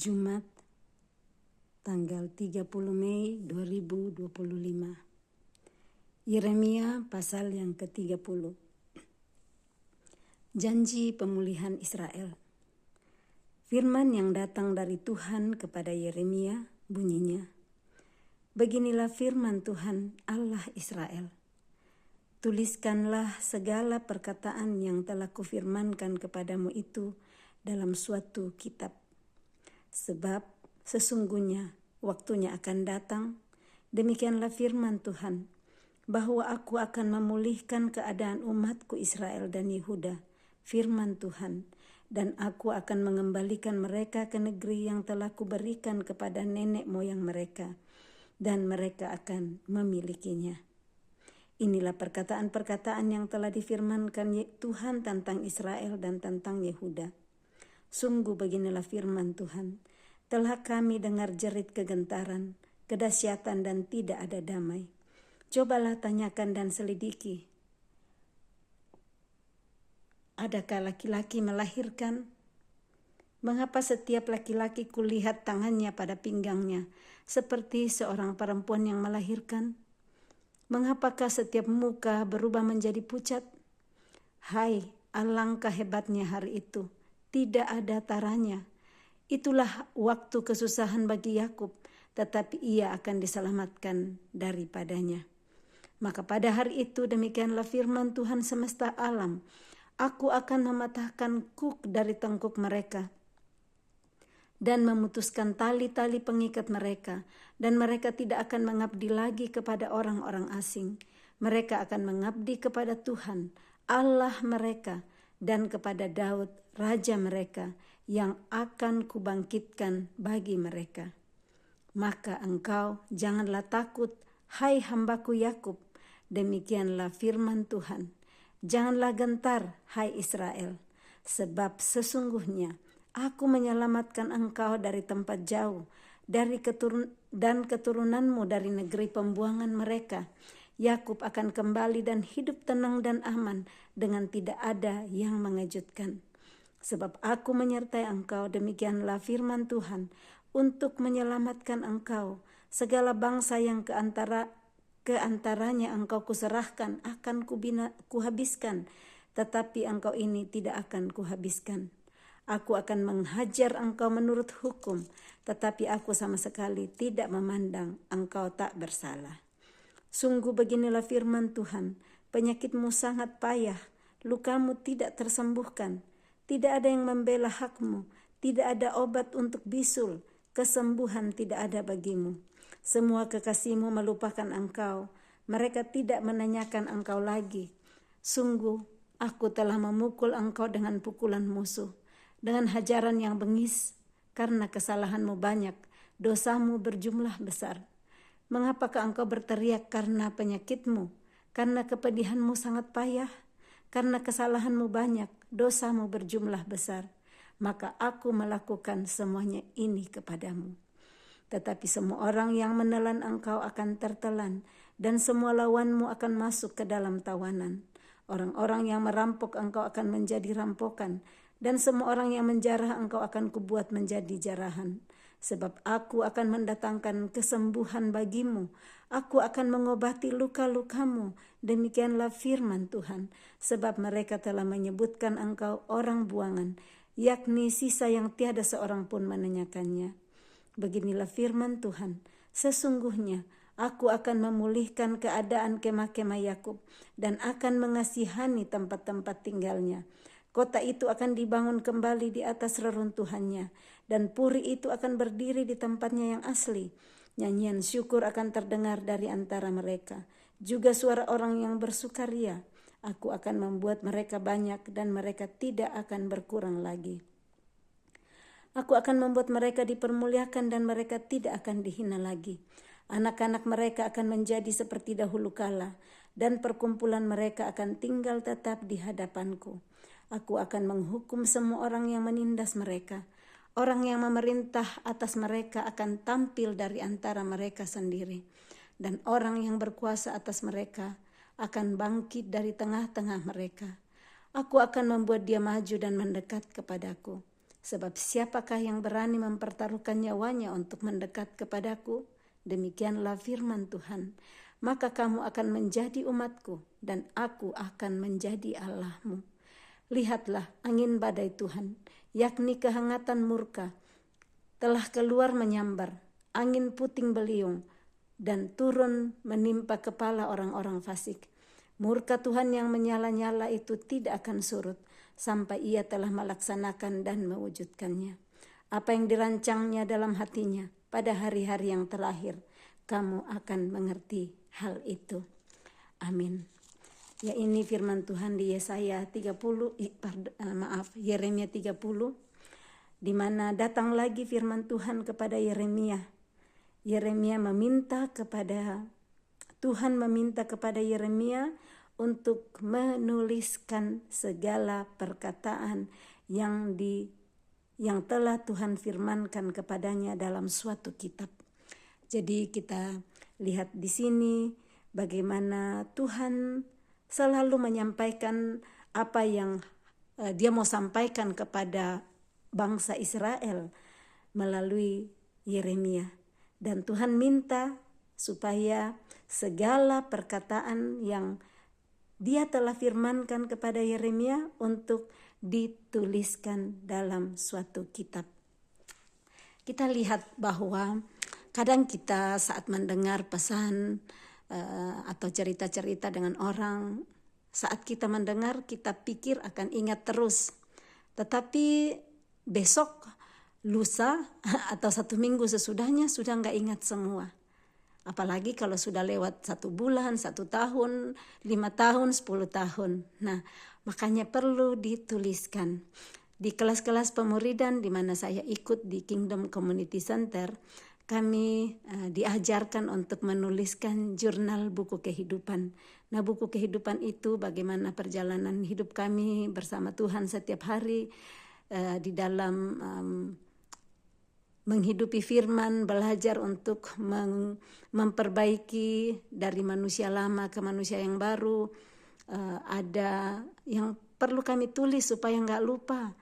Jumat, tanggal 30 Mei 2025. Yeremia pasal yang ke-30. Janji pemulihan Israel. Firman yang datang dari Tuhan kepada Yeremia bunyinya, beginilah firman Tuhan Allah Israel. Tuliskanlah segala perkataan yang telah kufirmankan kepadamu itu dalam suatu kitab. Sebab sesungguhnya waktunya akan datang, demikianlah firman Tuhan, bahwa aku akan memulihkan keadaan umatku Israel dan Yehuda, firman Tuhan, dan aku akan mengembalikan mereka ke negeri yang telah kuberikan kepada nenek moyang mereka, dan mereka akan memilikinya. Inilah perkataan-perkataan yang telah difirmankan Tuhan tentang Israel dan tentang Yehuda. Sungguh beginilah firman Tuhan, telah kami dengar jerit kegentaran, kedahsyatan dan tidak ada damai. Cobalah tanyakan dan selidiki. Adakah laki-laki melahirkan? Mengapa setiap laki-laki kulihat tangannya pada pinggangnya, seperti seorang perempuan yang melahirkan? Mengapakah setiap muka berubah menjadi pucat? Hai, alangkah hebatnya hari itu, tidak ada taranya. Itulah waktu kesusahan bagi Yakub, tetapi ia akan diselamatkan daripadanya. Maka pada hari itu demikianlah firman Tuhan semesta alam, aku akan mematahkan kuk dari tengkuk mereka dan memutuskan tali-tali pengikat mereka, dan mereka tidak akan mengabdi lagi kepada orang-orang asing. Mereka akan mengabdi kepada Tuhan, Allah mereka, dan kepada Daud, raja mereka, yang akan kubangkitkan bagi mereka. Maka engkau janganlah takut, hai hambaku Yakub, demikianlah firman Tuhan. Janganlah gentar, hai Israel, sebab sesungguhnya aku menyelamatkan engkau dari tempat jauh, dari keturunanmu dari negeri pembuangan mereka. Yakub akan kembali dan hidup tenang dan aman dengan tidak ada yang mengejutkan. Sebab aku menyertai engkau, demikianlah firman Tuhan, untuk menyelamatkan engkau. Segala bangsa yang keantaranya engkau kuserahkan akan kuhabiskan, tetapi engkau ini tidak akan kuhabiskan. Aku akan menghajar engkau menurut hukum, tetapi aku sama sekali tidak memandang engkau tak bersalah. Sungguh beginilah firman Tuhan, penyakitmu sangat payah, lukamu tidak tersembuhkan, tidak ada yang membela hakmu, tidak ada obat untuk bisul, kesembuhan tidak ada bagimu. Semua kekasihmu melupakan engkau, mereka tidak menanyakan engkau lagi. Sungguh aku telah memukul engkau dengan pukulan musuh, dengan hajaran yang bengis, karena kesalahanmu banyak, dosamu berjumlah besar. Mengapakah engkau berteriak karena penyakitmu, karena kepedihanmu sangat payah, karena kesalahanmu banyak, dosamu berjumlah besar? Maka aku melakukan semuanya ini kepadamu. Tetapi semua orang yang menelan engkau akan tertelan, dan semua lawanmu akan masuk ke dalam tawanan. Orang-orang yang merampok engkau akan menjadi rampokan, dan semua orang yang menjarah engkau akan kubuat menjadi jarahan. Sebab aku akan mendatangkan kesembuhan bagimu, aku akan mengobati luka-lukamu, demikianlah firman Tuhan. Sebab mereka telah menyebutkan engkau orang buangan, yakni sisa yang tiada seorang pun menanyakannya. Beginilah firman Tuhan, sesungguhnya aku akan memulihkan keadaan kemah-kemah Yakub, dan akan mengasihani tempat-tempat tinggalnya. Kota itu akan dibangun kembali di atas reruntuhannya, dan puri itu akan berdiri di tempatnya yang asli. Nyanyian syukur akan terdengar dari antara mereka, juga suara orang yang bersukaria. Aku akan membuat mereka banyak, dan mereka tidak akan berkurang lagi. Aku akan membuat mereka dipermuliakan, dan mereka tidak akan dihina lagi. Anak-anak mereka akan menjadi seperti dahulu kala, dan perkumpulan mereka akan tinggal tetap di hadapanku. Aku akan menghukum semua orang yang menindas mereka. Orang yang memerintah atas mereka akan tampil dari antara mereka sendiri, dan orang yang berkuasa atas mereka akan bangkit dari tengah-tengah mereka. Aku akan membuat dia maju dan mendekat kepadaku. Sebab siapakah yang berani mempertaruhkan nyawanya untuk mendekat kepadaku? Demikianlah firman Tuhan. Maka kamu akan menjadi umatku dan aku akan menjadi Allahmu. Lihatlah angin badai Tuhan, yakni kehangatan murka, telah keluar menyambar, angin puting beliung, dan turun menimpa kepala orang-orang fasik. Murka Tuhan yang menyala-nyala itu tidak akan surut, sampai ia telah melaksanakan dan mewujudkannya. Apa yang dirancangnya dalam hatinya pada hari-hari yang terakhir, kamu akan mengerti hal itu. Amin. Ya, ini firman Tuhan di Yeremia 30, di mana datang lagi firman Tuhan kepada Yeremia. Yeremia meminta kepada Tuhan meminta kepada Yeremia untuk menuliskan segala perkataan yang telah Tuhan firmankan kepadanya dalam suatu kitab. Jadi kita lihat di sini bagaimana Tuhan selalu menyampaikan apa yang dia mau sampaikan kepada bangsa Israel melalui Yeremia. Dan Tuhan minta supaya segala perkataan yang dia telah firmankan kepada Yeremia untuk dituliskan dalam suatu kitab. Kita lihat bahwa kadang kita saat mendengar pesan atau cerita-cerita dengan orang, saat kita mendengar kita pikir akan ingat terus. Tetapi besok, lusa atau 1 minggu sesudahnya sudah enggak ingat semua. Apalagi kalau sudah lewat 1 bulan, 1 tahun, 5 tahun, 10 tahun. Nah, makanya perlu dituliskan. Di kelas-kelas pemuridan di mana saya ikut di Kingdom Community Center, kami diajarkan untuk menuliskan jurnal buku kehidupan. Nah, buku kehidupan itu bagaimana perjalanan hidup kami bersama Tuhan setiap hari di dalam menghidupi firman, belajar untuk memperbaiki dari manusia lama ke manusia yang baru. Ada yang perlu kami tulis supaya enggak lupa.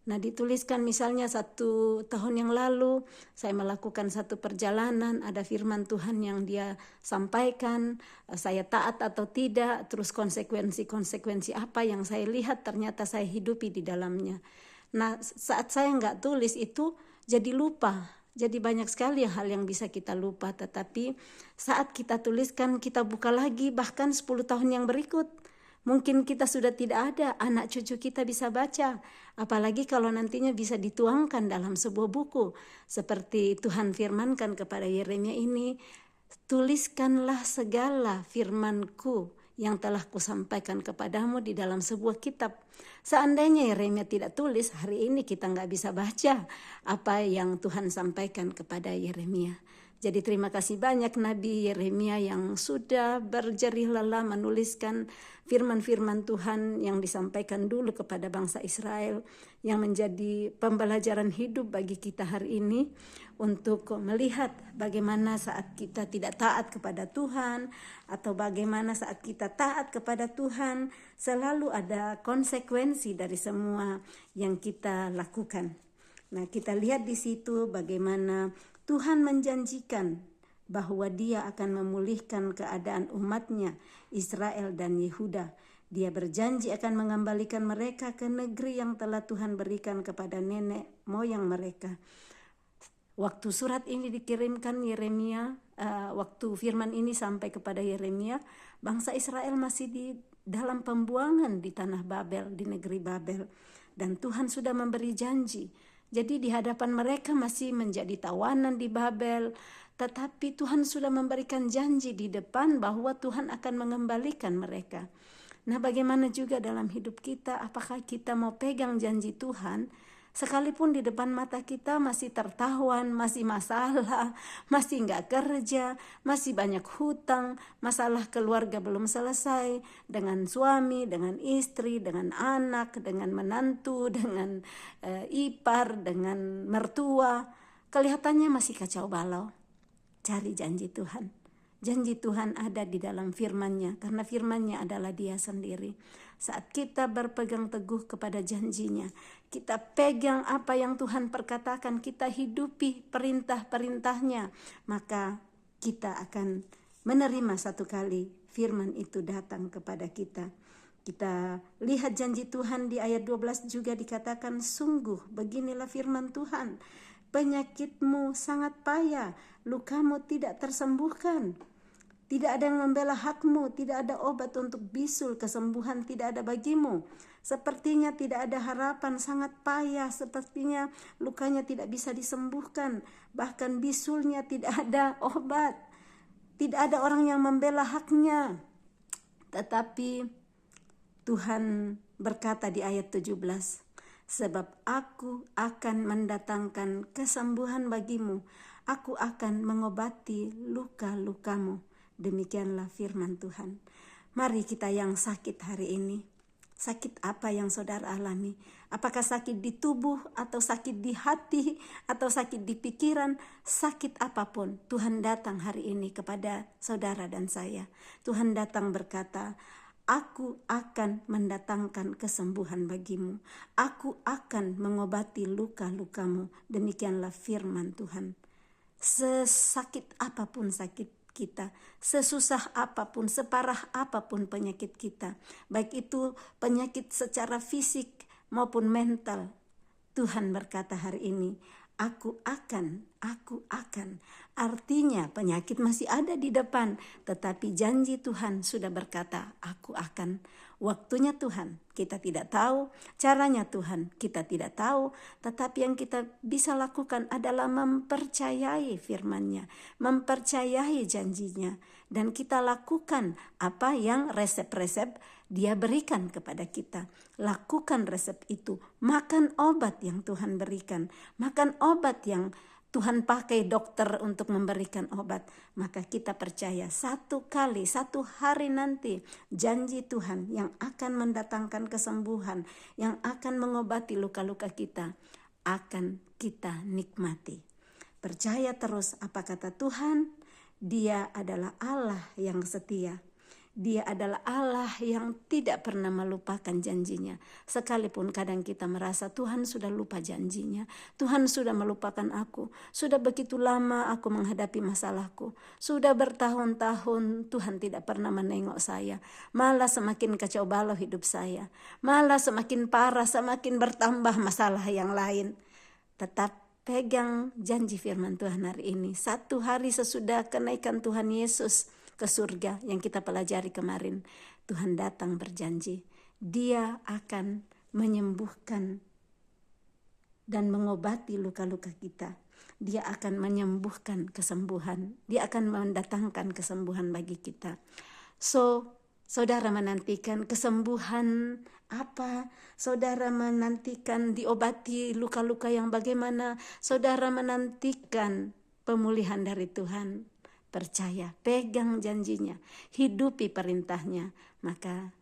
Nah, dituliskan misalnya 1 tahun yang lalu saya melakukan satu perjalanan, ada firman Tuhan yang dia sampaikan, saya taat atau tidak, terus konsekuensi apa yang saya lihat ternyata saya hidupi di dalamnya. Nah, saat saya enggak tulis itu jadi lupa. Jadi banyak sekali hal yang bisa kita lupa, tetapi saat kita tuliskan, kita buka lagi bahkan 10 tahun yang berikut. Mungkin kita sudah tidak ada, anak cucu kita bisa baca. Apalagi kalau nantinya bisa dituangkan dalam sebuah buku. Seperti Tuhan firmankan kepada Yeremia ini, tuliskanlah segala firman-Ku yang telah kusampaikan kepadamu di dalam sebuah kitab. Seandainya Yeremia tidak tulis, hari ini kita nggak bisa baca apa yang Tuhan sampaikan kepada Yeremia. Jadi terima kasih banyak Nabi Yeremia yang sudah berjerih lelah menuliskan firman-firman Tuhan yang disampaikan dulu kepada bangsa Israel, yang menjadi pembelajaran hidup bagi kita hari ini untuk melihat bagaimana saat kita tidak taat kepada Tuhan atau bagaimana saat kita taat kepada Tuhan selalu ada konsekuensi dari semua yang kita lakukan. Nah, kita lihat di situ bagaimana Tuhan menjanjikan bahwa Dia akan memulihkan keadaan umatnya Israel dan Yehuda. Dia berjanji akan mengembalikan mereka ke negeri yang telah Tuhan berikan kepada nenek moyang mereka. Waktu surat ini dikirimkan Yeremia, waktu firman ini sampai kepada Yeremia, bangsa Israel masih di dalam pembuangan di tanah Babel, di negeri Babel. Dan Tuhan sudah memberi janji. Jadi di hadapan mereka masih menjadi tawanan di Babel, tetapi Tuhan sudah memberikan janji di depan bahwa Tuhan akan mengembalikan mereka. Nah, bagaimana juga dalam hidup kita, apakah kita mau pegang janji Tuhan, sekalipun di depan mata kita masih tertawan, masih masalah, masih enggak kerja, masih banyak hutang, masalah keluarga belum selesai, dengan suami, dengan istri, dengan anak, dengan menantu, dengan ipar, dengan mertua, kelihatannya masih kacau balau. Cari janji Tuhan. Janji Tuhan ada di dalam firman-Nya, karena firman-Nya adalah Dia sendiri. Saat kita berpegang teguh kepada janjinya, kita pegang apa yang Tuhan perkatakan, kita hidupi perintah-perintahnya, maka kita akan menerima satu kali firman itu datang kepada kita. Kita lihat janji Tuhan di ayat 12 juga dikatakan, sungguh beginilah firman Tuhan, penyakitmu sangat payah, lukamu tidak tersembuhkan. Tidak ada yang membela hakmu, tidak ada obat untuk bisul, kesembuhan tidak ada bagimu. Sepertinya tidak ada harapan, sangat payah, sepertinya lukanya tidak bisa disembuhkan. Bahkan bisulnya tidak ada obat. Tidak ada orang yang membela haknya. Tetapi Tuhan berkata di ayat 17, sebab aku akan mendatangkan kesembuhan bagimu, aku akan mengobati luka-lukamu. Demikianlah firman Tuhan. Mari kita yang sakit hari ini, sakit apa yang saudara alami? Apakah sakit di tubuh, atau sakit di hati, atau sakit di pikiran? Sakit apapun, Tuhan datang hari ini kepada saudara dan saya. Tuhan datang berkata, aku akan mendatangkan kesembuhan bagimu. Aku akan mengobati luka-lukamu. Demikianlah firman Tuhan. Sesakit apapun sakit kita, sesusah apapun, separah apapun penyakit kita, baik itu penyakit secara fisik maupun mental, Tuhan berkata hari ini, aku akan. Artinya penyakit masih ada di depan, tetapi janji Tuhan sudah berkata, aku akan. Waktunya Tuhan kita tidak tahu, caranya Tuhan kita tidak tahu, tetapi yang kita bisa lakukan adalah mempercayai firman-Nya, mempercayai janjinya, dan kita lakukan apa yang resep-resep Dia berikan kepada kita. Lakukan resep itu, makan obat yang Tuhan berikan, makan obat yang Tuhan pakai dokter untuk memberikan obat. Maka kita percaya satu hari nanti janji Tuhan yang akan mendatangkan kesembuhan, yang akan mengobati luka-luka kita, akan kita nikmati. Percaya terus apa kata Tuhan. Dia adalah Allah yang setia. Dia adalah Allah yang tidak pernah melupakan janjinya. Sekalipun kadang kita merasa Tuhan sudah lupa janjinya. Tuhan sudah melupakan aku. Sudah begitu lama aku menghadapi masalahku. Sudah bertahun-tahun Tuhan tidak pernah menengok saya. Malah semakin kacau balau hidup saya. Malah semakin parah, semakin bertambah masalah yang lain. Tetap pegang janji firman Tuhan hari ini. Satu hari sesudah kenaikan Tuhan Yesus ke surga yang kita pelajari kemarin, Tuhan datang berjanji, Dia akan menyembuhkan dan mengobati luka-luka kita. Dia akan menyembuhkan kesembuhan. Dia akan mendatangkan kesembuhan bagi kita. So, saudara menantikan kesembuhan apa? Saudara menantikan diobati luka-luka yang bagaimana? Saudara menantikan pemulihan dari Tuhan. Percaya, pegang janjinya, hidupi perintahnya, maka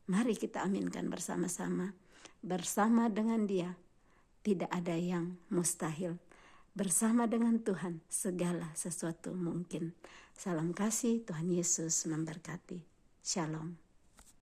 mari kita aminkan bersama-sama. Bersama dengan Dia tidak ada yang mustahil. Bersama dengan Tuhan segala sesuatu mungkin. Salam kasih, Tuhan Yesus memberkati. Shalom.